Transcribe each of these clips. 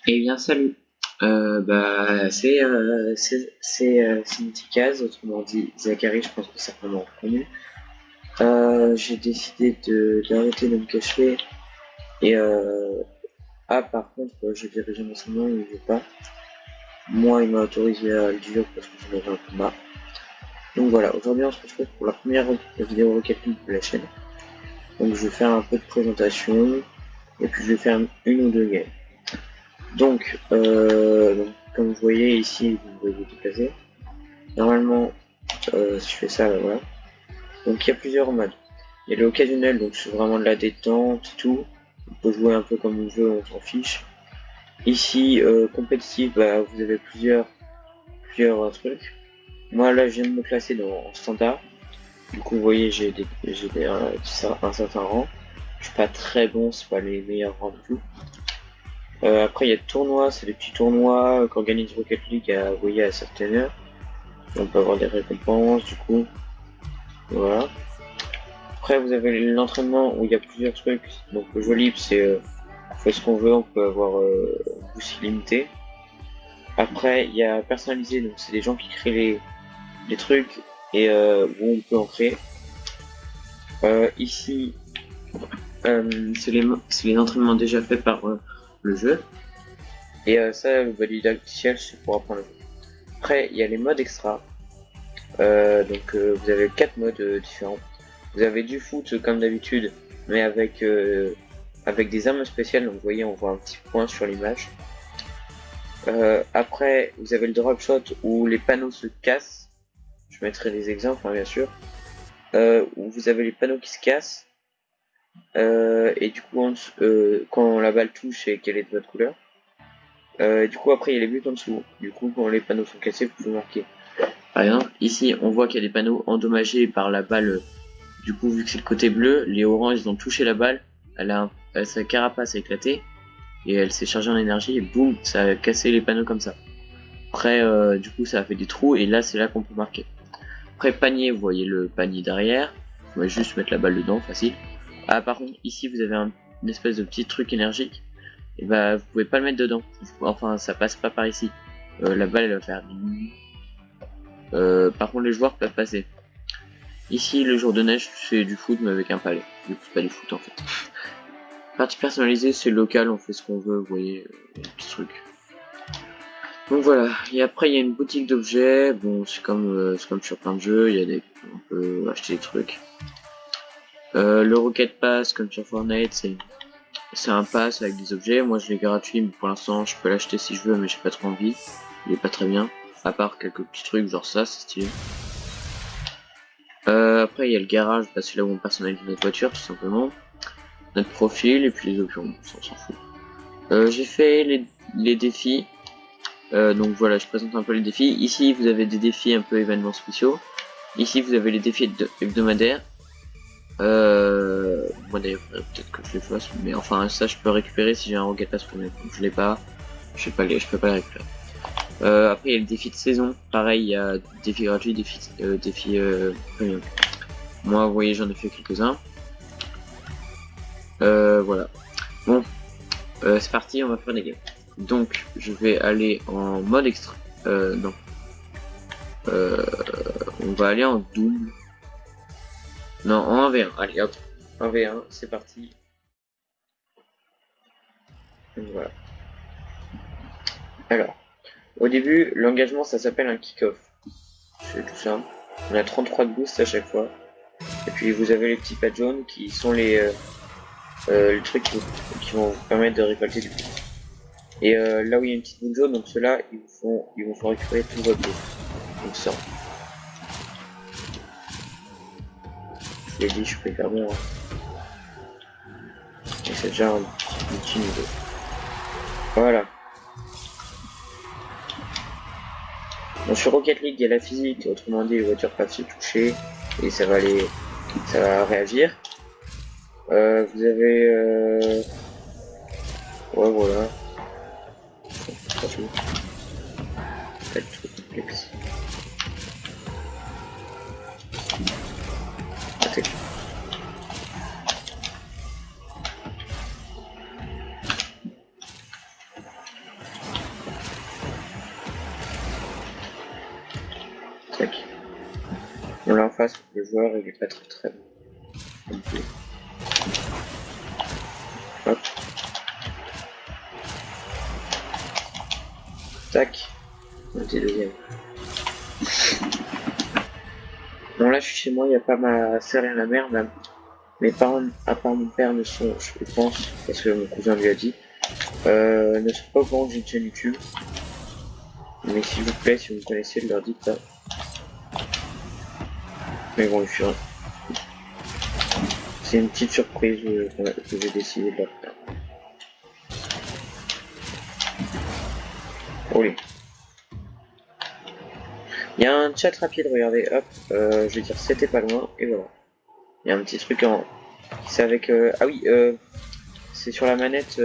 Eh bien, salut. C'est Nitikaz, autrement dit Zachary, je pense que certainement reconnu. J'ai décidé d'arrêter de me cacher et par contre, j'ai viré mon enseignement, il ne veut pas. Moi, il m'a autorisé à le dire parce que j'en avais un peu marre. Donc voilà, aujourd'hui on se retrouve pour la première vidéo Rocket League de la chaîne. Donc je vais faire un peu de présentation et puis je vais faire une ou deux games. Donc, comme vous voyez ici, vous me voyez déplacer. Normalement, si je fais ça, là, voilà. Donc il y a plusieurs modes. Il y a le occasionnel, donc c'est vraiment de la détente, tout. On peut jouer un peu comme on veut, on s'en fiche. Ici, compétitif, bah, vous avez plusieurs trucs. Moi là, je viens de me classer en standard. Du coup, vous voyez, un certain rang. Je suis pas très bon, c'est pas les meilleurs rangs du tout. Après, il y a tournois, c'est des petits tournois qu'organise Rocket League vous voyez, à certaines heures. On peut avoir des récompenses, du coup. Voilà. Après, vous avez l'entraînement où il y a plusieurs trucs. Donc, le jeu libre, c'est on fait ce qu'on veut, on peut avoir boost illimité. Après, il y a personnalisé, donc c'est des gens qui créent les trucs et où on peut en créer. Ici, c'est les entraînements déjà faits par le jeu. Et ça, bah, l'identiel, c'est pour apprendre le jeu. Après, il y a les modes extra. Vous avez 4 modes différents. Vous avez du foot comme d'habitude, mais avec des armes spéciales. Donc vous voyez, on voit un petit point sur l'image. Après, vous avez le drop shot où les panneaux se cassent. Je mettrai des exemples, hein, bien sûr. Où vous avez les panneaux qui se cassent. Et du coup, quand la balle touche et qu'elle est de votre couleur. Du coup, après, il y a les buts en dessous. Du coup, quand les panneaux sont cassés, vous pouvez marquer. Par exemple, ici, on voit qu'il y a des panneaux endommagés par la balle. Du coup, vu que c'est le côté bleu, les oranges ils ont touché la balle, sa carapace a éclaté et elle s'est chargée en énergie et boum, ça a cassé les panneaux comme ça. Après, du coup, ça a fait des trous et là, c'est là qu'on peut marquer. Après, panier, vous voyez le panier derrière. On va juste mettre la balle dedans, facile. Ah, par contre, ici, vous avez une espèce de petit truc énergique. Et bah, vous pouvez pas le mettre dedans. Enfin, ça passe pas par ici. La balle, elle va faire. Par contre, les joueurs peuvent passer. Ici, le jour de neige, c'est du foot, mais avec un palais. Du coup, c'est pas du foot en fait. Partie personnalisée, c'est local, on fait ce qu'on veut, vous voyez, les petits trucs. Donc voilà, et après il y a une boutique d'objets, bon c'est comme sur plein de jeux, on peut acheter des trucs. Le Rocket Pass, comme sur Fortnite, c'est un pass avec des objets, moi je l'ai gratuit, mais pour l'instant je peux l'acheter si je veux, mais j'ai pas trop envie, il est pas très bien, à part quelques petits trucs, genre ça, c'est stylé. Après il y a le garage, bah, c'est là où on personnalise notre voiture, tout simplement. Notre profil, et puis les options, on s'en fout. J'ai fait les défis. Donc voilà, je présente un peu les défis. Ici, vous avez des défis un peu événements spéciaux. Ici, vous avez les défis hebdomadaires. Moi d'ailleurs, peut-être que je les fasse, mais enfin ça, je peux récupérer si j'ai un Rocket Pass pour mettre. Je l'ai pas, je peux pas les récupérer. Après, il y a le défi de saison. Pareil, il y a défis gratuits, défis premium. Moi, vous voyez, j'en ai fait quelques-uns. Voilà. Bon, c'est parti, on va faire des games. Donc, je vais aller en mode extra. Non. On va aller en double. Non, en 1v1. Allez, hop. 1v1, c'est parti. Donc, voilà. Alors, au début, l'engagement, ça s'appelle un kick-off. C'est tout simple. On a 33 de boost à chaque fois. Et puis, vous avez les petits pads jaunes qui sont les trucs qui vont vous permettre de récolter du boost. Et là où il y a une petite boule jaune, donc ceux-là, ils vous font récupérer tout votre boost. Donc ça. Je l'ai dit, je peux faire bon. Hein. Et c'est déjà un petit niveau. Voilà. Donc sur Rocket League, il y a la physique, autrement dit, les voitures peuvent se toucher et ça va réagir. Vous avez, ouais, voilà. Pas tout. Pas du tout complexe. Raté. le joueur il est pas très bon. Hop. Tac. On était deuxième. Bon là je suis chez moi, il n'y a pas ma sœur et ma mère, même. Mes parents, à part mon père, ne sont, je pense, parce que mon cousin lui a dit, ne sont pas au courant que j'ai une chaîne YouTube. Mais s'il vous plaît, si vous me connaissez, leur dites ça. Mais bon, c'est une petite surprise que j'ai décidé de leur faire. Allez. Il y a un chat rapide, regardez, hop, je vais dire c'était pas loin, et voilà. Il y a un petit truc en... C'est avec... Ah oui, c'est sur la manette,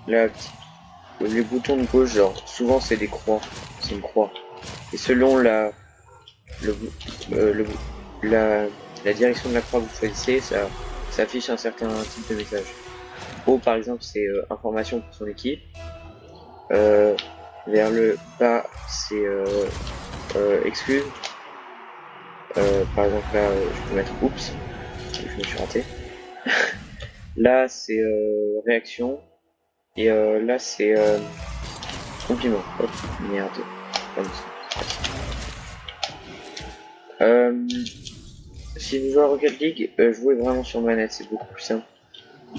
les boutons de gauche, genre, souvent c'est des croix, c'est une croix. Et selon la direction de la croix que vous choisissez, ça affiche un certain type de message. Haut par exemple c'est information pour son équipe. Vers le bas c'est excuse. Par exemple là je peux mettre oups, je me suis raté. Là c'est réaction. Et là c'est compliment. Hop, merde. Si vous jouez à Rocket League, jouez vraiment sur manette, c'est beaucoup plus simple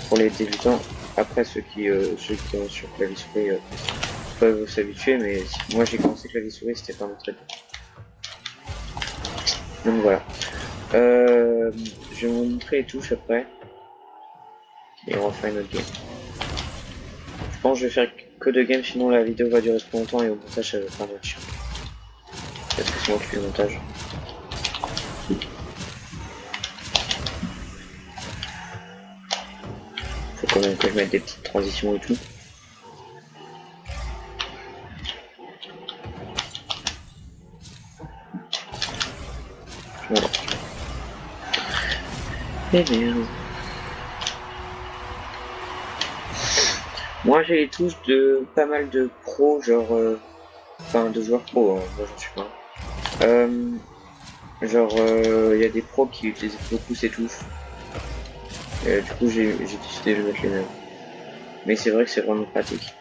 pour les débutants. Après ceux qui ont sur clavier souris peuvent s'habituer, mais moi j'ai commencé clavier souris, c'était vraiment très bien. Donc voilà. Je vais vous montrer les touches après. Et on va faire une autre game. Je pense que je vais faire que 2 games, sinon la vidéo va durer trop longtemps et au montage ça va pas être chiant. Peut-être que c'est moi qui fais le montage. Faut quand même que je mette des petites transitions et tout. Voilà. Et merde. Moi j'ai les touches de pas mal de pros, genre enfin de joueurs pros, hein. Moi j'en suis pas. Genre il y a des pros qui utilisent beaucoup ces touches. Du coup j'ai décidé de mettre les mêmes. Mais c'est vrai que c'est vraiment pratique.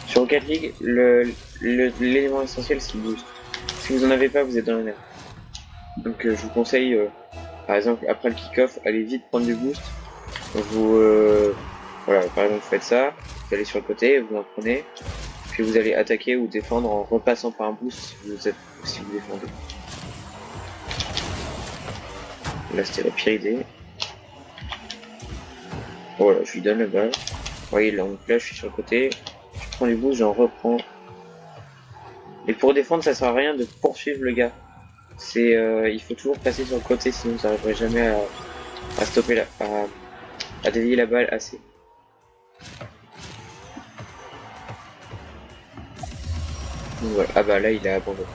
Sur Rocket League, l'élément essentiel c'est le boost. Si vous en avez pas, vous êtes dans la merde. Donc je vous conseille, par exemple après le kick-off, allez vite prendre du boost. Vous voilà, par exemple vous faites ça, vous allez sur le côté, vous en prenez, puis vous allez attaquer ou défendre en repassant par un boost si vous défendez. Là c'était la pire idée. Voilà, je lui donne la balle. Vous voyez là, donc là je suis sur le côté, je prends du boost, j'en reprends. Et pour défendre ça sert à rien de poursuivre le gars. C'est il faut toujours passer sur le côté, sinon ça n'arriverait jamais à stopper à dévier la balle assez. Donc voilà. Ah bah là il a abandonné.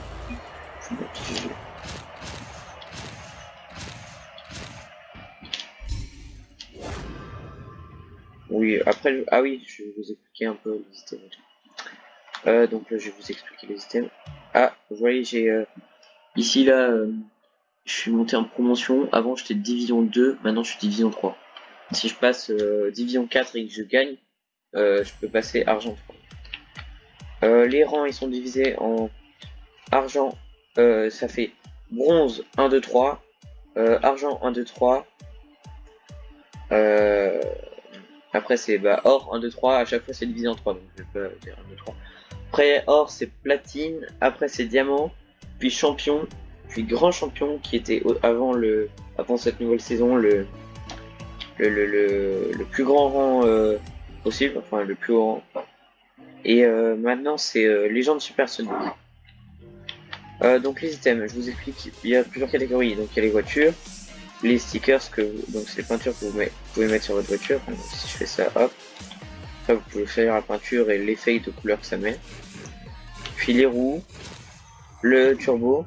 Oui, après, ah oui, je vais vous expliquer un peu les items. Donc là, je vais vous expliquer les items. Ah, vous voyez, j'ai ici là, je suis monté en promotion. Avant, j'étais division 2, maintenant je suis division 3. Si je passe division 4 et que je gagne, je peux passer argent 3. Les rangs, ils sont divisés en argent, ça fait bronze 1, 2, 3, argent 1, 2, 3. Après c'est or 1, 2, 3, à chaque fois c'est divisé en 3, donc je vais pas dire 1, 2, 3. Après or c'est platine, après c'est diamant, puis champion, puis grand champion qui était avant cette nouvelle saison le plus grand rang possible, enfin le plus haut rang. Et maintenant c'est légende supersonique. Donc les items, je vous explique, il y a plusieurs catégories, donc il y a les voitures, les stickers, donc c'est les peintures que vous pouvez mettre sur votre voiture. Donc, si je fais ça, hop, après vous pouvez faire la peinture et l'effet de couleur que ça met. Puis les roues, le turbo,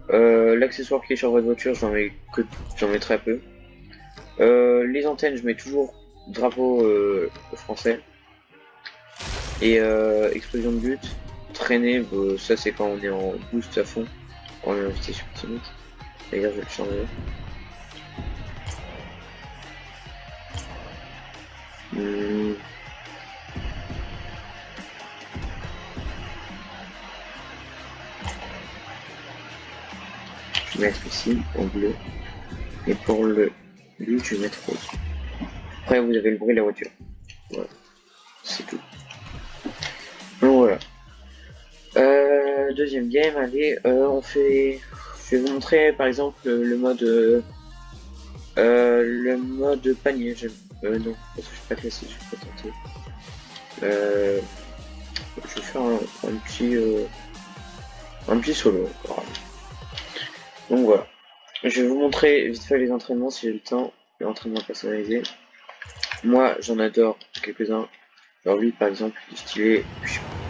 l'accessoire qui est sur votre voiture, j'en mets très peu. Les antennes, je mets toujours drapeau français. Et explosion de but, freiner, ça c'est quand on est en boost à fond, on est en vitesse supersonique. D'ailleurs, je vais le changer. Je vais mettre ici en bleu. Et pour le lui, je vais mettre rose. Après, vous avez le bruit de la voiture. Voilà, c'est tout. Donc voilà. Deuxième game, allez, on fait. Je vais vous montrer par exemple le mode panier. Non, parce que je suis pas classé, je vais pas tenter. Je vais faire un petit solo. Voilà. Donc voilà. Je vais vous montrer vite fait les entraînements si j'ai le temps. L'entraînement personnalisé. Moi, j'en adore quelques-uns. Genre lui, par exemple, il est stylé.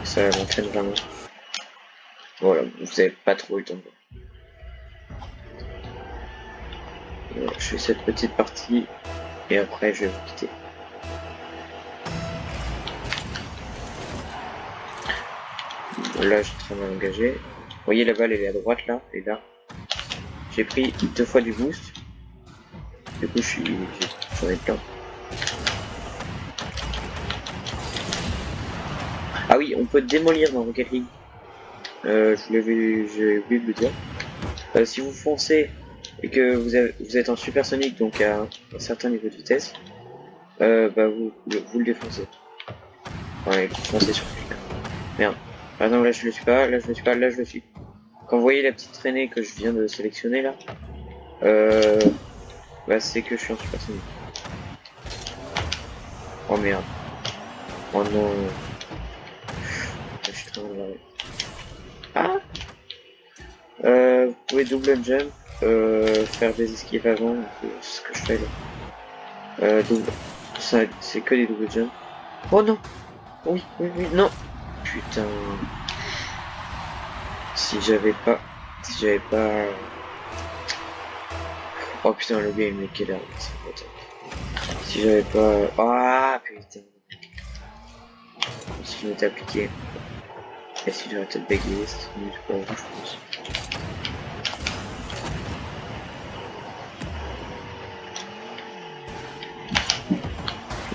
Ça m'entraîne vraiment. Voilà, vous avez pas trop eu le temps de voir. Voilà, je fais cette petite partie et après je vais vous quitter. Là, je suis très mal engagé. Vous voyez la balle, elle est à droite là, et là. J'ai pris 2 fois du boost. Du coup, j'en ai plein. Ah oui, on peut démolir dans Rocket League. J'ai oublié de le dire. Si vous foncez et que vous êtes en supersonique, donc à un certain niveau de vitesse, vous le défoncez. Ouais, vous foncez sur quelqu'un. Merde. Par exemple, là je le suis pas, là je le suis pas, là je le suis. Quand vous voyez la petite traînée que je viens de sélectionner là, c'est que je suis en supersonique. Oh merde. Oh non. Je suis très mal barré. Ah, vous pouvez double jump, faire des esquives avant, c'est ce que je fais là. Double. C'est que des double jump. Oh non. Oui, non. Putain. Si j'avais pas... Oh putain, le game, mais quelle heure. Si j'avais pas... Ah putain. Si je m'étais appliqué. Et si j'aurais peut-être bégayé, c'est mieux pour vous, je pense.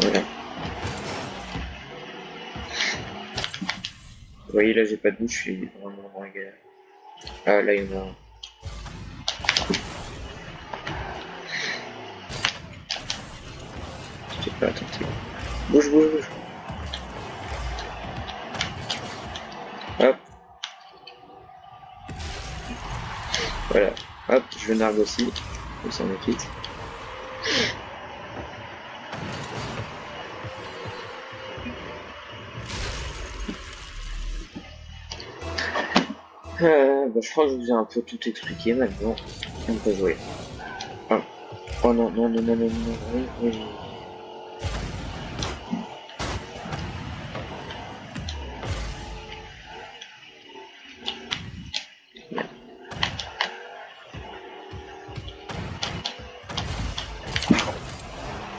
Voilà. Vous voyez, là, j'ai pas de bouche, je suis vraiment dans la galère. Ah, là, il y en a un. J'ai pas tenté. Bouge. Hop. Voilà. Hop, je nargue aussi. On s'en met vite. Je crois que je vous ai un peu tout expliqué maintenant. On peut jouer. Ah. Oh non, oui.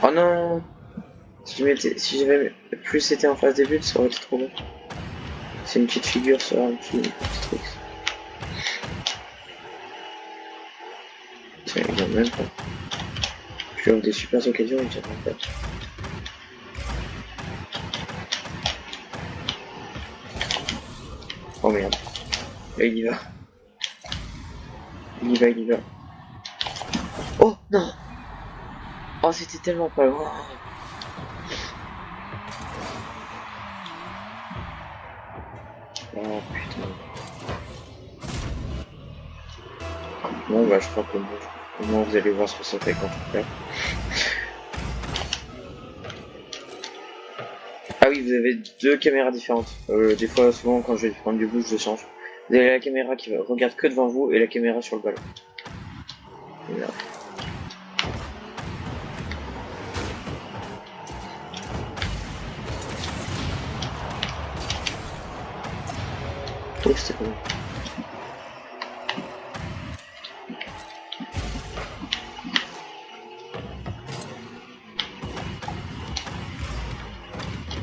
Oh non. Si j'avais plus été en phase des buts, ça aurait été trop bon. C'est une petite figure sur un petit truc. Tiens, il vient même pas. Je lui offre des super occasions, il vient même pas. Oh merde. Là il y va. Il y va. Oh non. Oh c'était tellement pas loin. Oh putain. Bon je crois que au moins vous allez voir ce que ça fait quand on perd. Ah oui, vous avez 2 caméras différentes. Des fois, souvent, quand je vais prendre du boost, je change. Vous avez la caméra qui regarde que devant vous et la caméra sur le ballon. Voilà. Oh, c'était bon.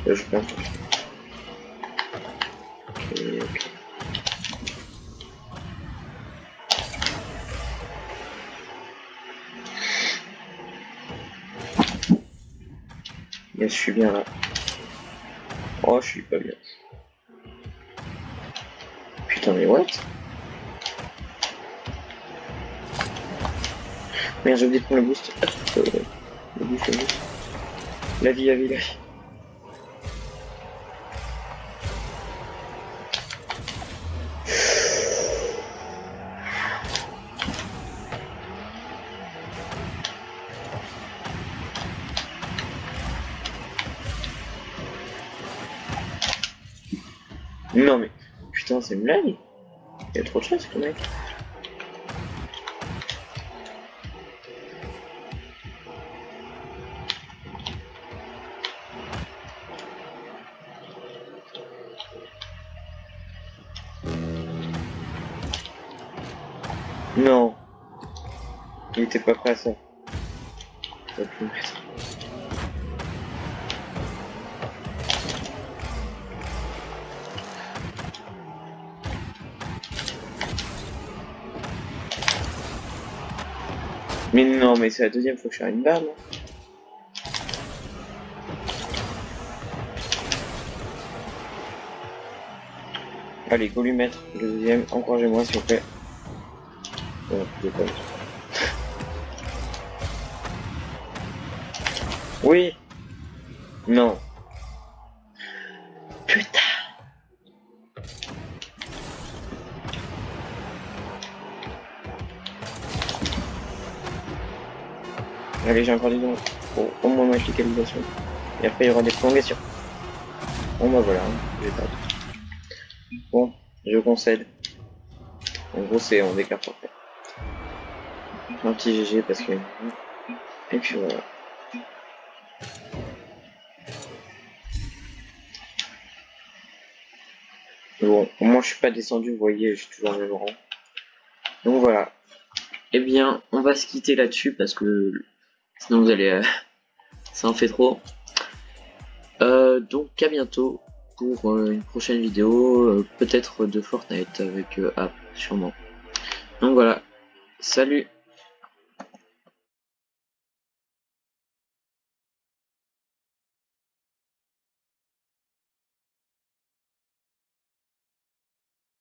Je perds. Ok. Et je suis bien là. Oh, je suis pas bien. Putain, mais what? Merde, j'ai oublié de prendre le boost. Le boost, le boost. La vie, la vie, la vie. Non mais, putain, c'est une blague. Il y a trop de chance, le mec. Non, il était pas prêt à ça. Ça va plus me mettre. Mais non, mais c'est la deuxième fois que je suis à une barre, là. Allez, go lui mettre le deuxième. Encouragez-moi, s'il vous plaît. Oh, je déconne. Oui. Non. Putain. Allez, j'ai encore des dons. Au moins ma localisation. Et après, il y aura des prolongations. Bon, bah voilà, j'ai perdu. Bon, je concède. En gros, c'est on décarte après. Un petit GG parce que... Et puis voilà. Bon, au moins je suis pas descendu, vous voyez, je suis toujours au même rang. Donc voilà. Eh bien, on va se quitter là-dessus parce que sinon vous allez... ça en fait trop. Donc à bientôt pour une prochaine vidéo, peut-être de Fortnite avec App, sûrement. Donc voilà. Salut!